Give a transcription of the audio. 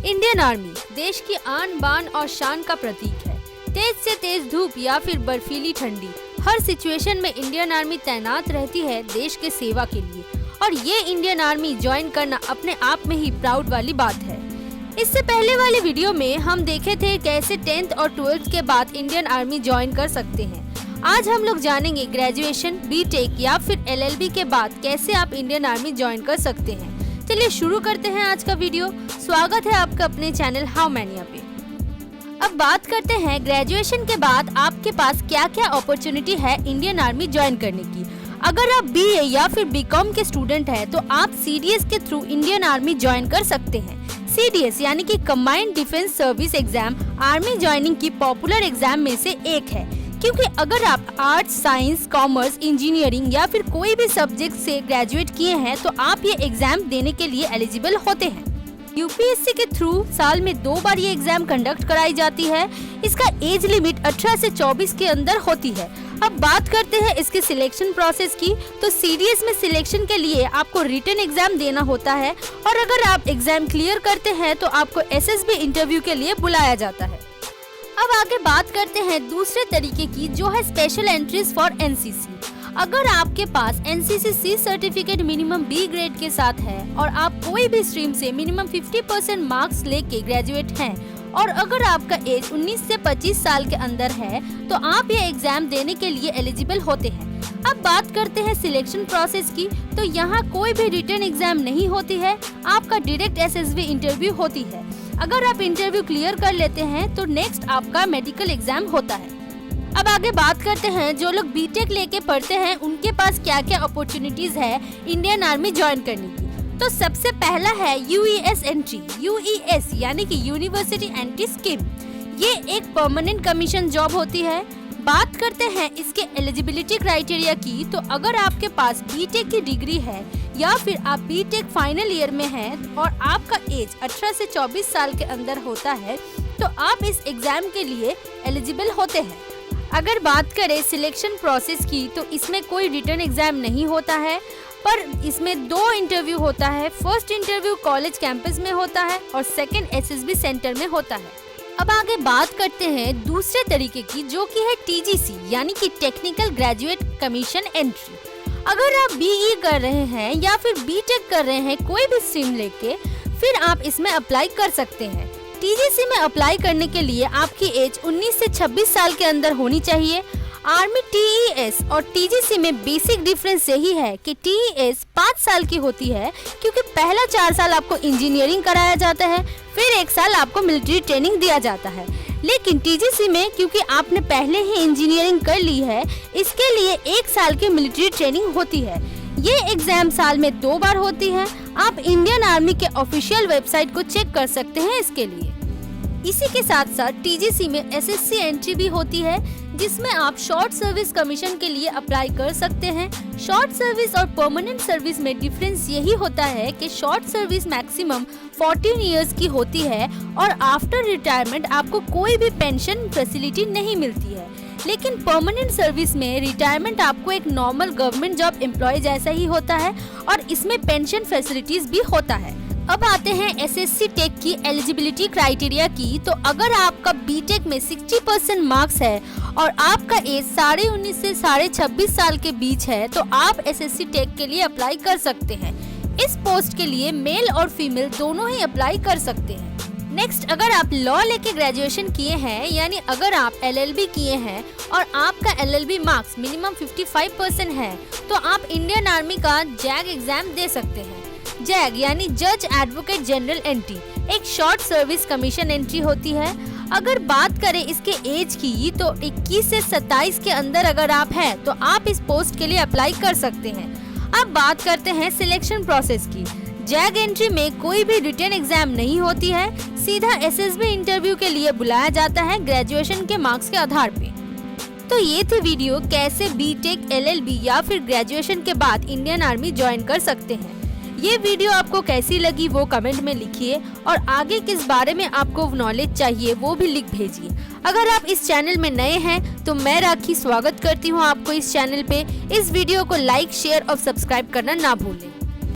Indian army देश की आन बान और शान का प्रतीक है। तेज से तेज धूप या फिर बर्फीली ठंडी, हर सिचुएशन में इंडियन आर्मी तैनात रहती है देश के सेवा के लिए। और ये इंडियन आर्मी ज्वाइन करना अपने आप में ही प्राउड वाली बात है। इससे पहले वाले वीडियो में हम देखे थे कैसे 10th और 12th के बाद इंडियन आर्मी ज्वाइन कर सकते हैं। आज हम लोग जानेंगे ग्रेजुएशन, बीटेक या फिर एलएलबी के बाद कैसे आप इंडियन आर्मी ज्वाइन कर सकते हैं। चलिए शुरू करते हैं आज का वीडियो। स्वागत है आपका अपने चैनल हाउ मैनिया पे। अब बात करते हैं ग्रेजुएशन के बाद आपके पास क्या क्या अपॉर्चुनिटी है इंडियन आर्मी ज्वाइन करने की। अगर आप बीए या फिर बीकॉम के स्टूडेंट हैं तो आप सीडीएस के थ्रू इंडियन आर्मी ज्वाइन कर सकते हैं। सीडीएस यानी कि combined defence service exam army joining की पॉपुलर एग्जाम में से एक है, क्योंकि अगर आप आर्ट्स, साइंस, कॉमर्स, इंजीनियरिंग या फिर कोई भी सब्जेक्ट से ग्रेजुएट किए हैं तो आप ये एग्जाम देने के लिए एलिजिबल होते हैं। यूपीएससी के थ्रू साल में 2 बार ये एग्जाम कंडक्ट कराई जाती है। इसका एज लिमिट 18 से 24 के अंदर होती है। अब बात करते हैं इसके सिलेक्शन प्रोसेस की। तो सीडीएस में सिलेक्शन के लिए आपको रिटन एग्जाम देना होता है और अगर आप एग्जाम क्लियर करते हैं तो आपको एसएसबी इंटरव्यू के लिए बुलाया जाता है। अब आगे बात करते हैं दूसरे तरीके की, जो है स्पेशल एंट्रीज फॉर एनसीसी। अगर आपके पास NCC C certificate minimum B grade के साथ है और आप कोई भी स्ट्रीम से मिनिमम 50% मार्क्स लेके ग्रेजुएट हैं और अगर आपका एज 19 से 25 साल के अंदर है तो आप ये एग्जाम देने के लिए एलिजिबल होते हैं। अब बात करते हैं सिलेक्शन प्रोसेस की। तो यहाँ कोई भी रिटन एग्जाम नहीं होती है, आपका डायरेक्ट एसएसबी इंटरव्यू होती है। अगर आप इंटरव्यू क्लियर कर लेते हैं तो नेक्स्ट आपका मेडिकल एग्जाम होता है। अब आगे बात करते हैं जो लोग बीटेक लेके पढ़ते हैं उनके पास क्या क्या अपॉर्चुनिटीज है इंडियन आर्मी ज्वाइन करने की। तो सबसे पहला है यूईएस एंट्री। यूईएस यानी कि यूनिवर्सिटी एंट्री स्कीम, ये एक परमानेंट कमीशन जॉब होती है। बात करते हैं इसके एलिजिबिलिटी क्राइटेरिया की। तो अगर आपके पास बीटेक की डिग्री है या फिर आप बीटेक फाइनल ईयर में हैं और आपका एज 18 से 24 साल के अंदर होता है तो आप इस एग्जाम के लिए एलिजिबल होते हैं। अगर बात करें सिलेक्शन प्रोसेस की तो इसमें कोई रिटन एग्जाम नहीं होता है, पर इसमें 2 इंटरव्यू होता है। फर्स्ट इंटरव्यू कॉलेज कैंपस में होता है और सेकंड एसएसबी सेंटर में होता है। अब आगे बात करते हैं दूसरे तरीके की, जो कि है टीजीसी यानी कि टेक्निकल ग्रेजुएट कमीशन एंट्री। अगर आप बीई कर रहे हैं या फिर बीटेक कर रहे हैं कोई भी स्ट्रीम लेके, फिर आप इसमें अप्लाई कर सकते हैं। टीजीसी में अप्लाई करने के लिए आपकी एज 19 से 26 साल के अंदर होनी चाहिए। आर्मी टीईएस और टीजीसी में बेसिक डिफरेंस यही है कि टीईएस 5 साल की होती है, क्योंकि पहला 4 साल आपको इंजीनियरिंग कराया जाता है, फिर 1 साल आपको मिलिट्री ट्रेनिंग दिया जाता है। लेकिन टीजीसी में क्योंकि आपने पहले ही इंजीनियरिंग कर ली है, इसके लिए 1 साल की मिलिट्री ट्रेनिंग होती है। ये एग्जाम साल में 2 बार होती है। आप इंडियन आर्मी के ऑफिशियल वेबसाइट को चेक कर सकते हैं इसके लिए। इसी के साथ साथ टीजीसी में एसएससी एंट्री भी होती है, जिसमें आप शॉर्ट सर्विस कमीशन के लिए अप्लाई कर सकते हैं। शॉर्ट सर्विस और परमानेंट सर्विस में डिफरेंस यही होता है कि शॉर्ट सर्विस मैक्सिमम 14 इयर्स की होती है और आफ्टर रिटायरमेंट आपको कोई भी पेंशन फैसिलिटी नहीं मिलती है। लेकिन परमानेंट सर्विस में रिटायरमेंट आपको एक नॉर्मल गवर्नमेंट जॉब एम्प्लॉय जैसा ही होता है और इसमें पेंशन फैसिलिटीज भी होता है। अब आते हैं एसएससी टेक की एलिजिबिलिटी क्राइटेरिया की। तो अगर आपका बीटेक में 60% मार्क्स है और आपका एज 19.5 से 26.5 साल के बीच है तो आप एसएससी टेक के लिए अप्लाई कर सकते हैं। इस पोस्ट के लिए मेल और फीमेल दोनों ही अप्लाई कर सकते हैं। नेक्स्ट, अगर आप लॉ लेके ग्रेजुएशन किए हैं, यानी अगर आप एलएलबी किए हैं और आपका एलएलबी मार्क्स मिनिमम 55% है तो आप इंडियन आर्मी का जैग एग्जाम दे सकते हैं। जैग यानी जज एडवोकेट जनरल एंट्री एक शॉर्ट सर्विस कमीशन एंट्री होती है। अगर बात करें इसके एज की तो 21 से 27 के अंदर अगर आप हैं तो आप इस पोस्ट के लिए अप्लाई कर सकते हैं। अब बात करते हैं सिलेक्शन प्रोसेस की। जैग एंट्री में कोई भी रिटन एग्जाम नहीं होती है, सीधा एसएसबी इंटरव्यू के लिए बुलाया जाता है ग्रेजुएशन के मार्क्स के आधार पे। तो ये थी वीडियो कैसे बीटेक, एलएलबी या फिर ग्रेजुएशन के बाद इंडियन आर्मी ज्वाइन कर सकते हैं। ये वीडियो आपको कैसी लगी वो कमेंट में लिखिए और आगे किस बारे में आपको नॉलेज चाहिए वो भी लिख भेजिए। अगर आप इस चैनल में नए हैं तो मैं राखी स्वागत करती हूँ आपको इस चैनल पे। इस वीडियो को लाइक, शेयर और सब्सक्राइब करना ना भूलें।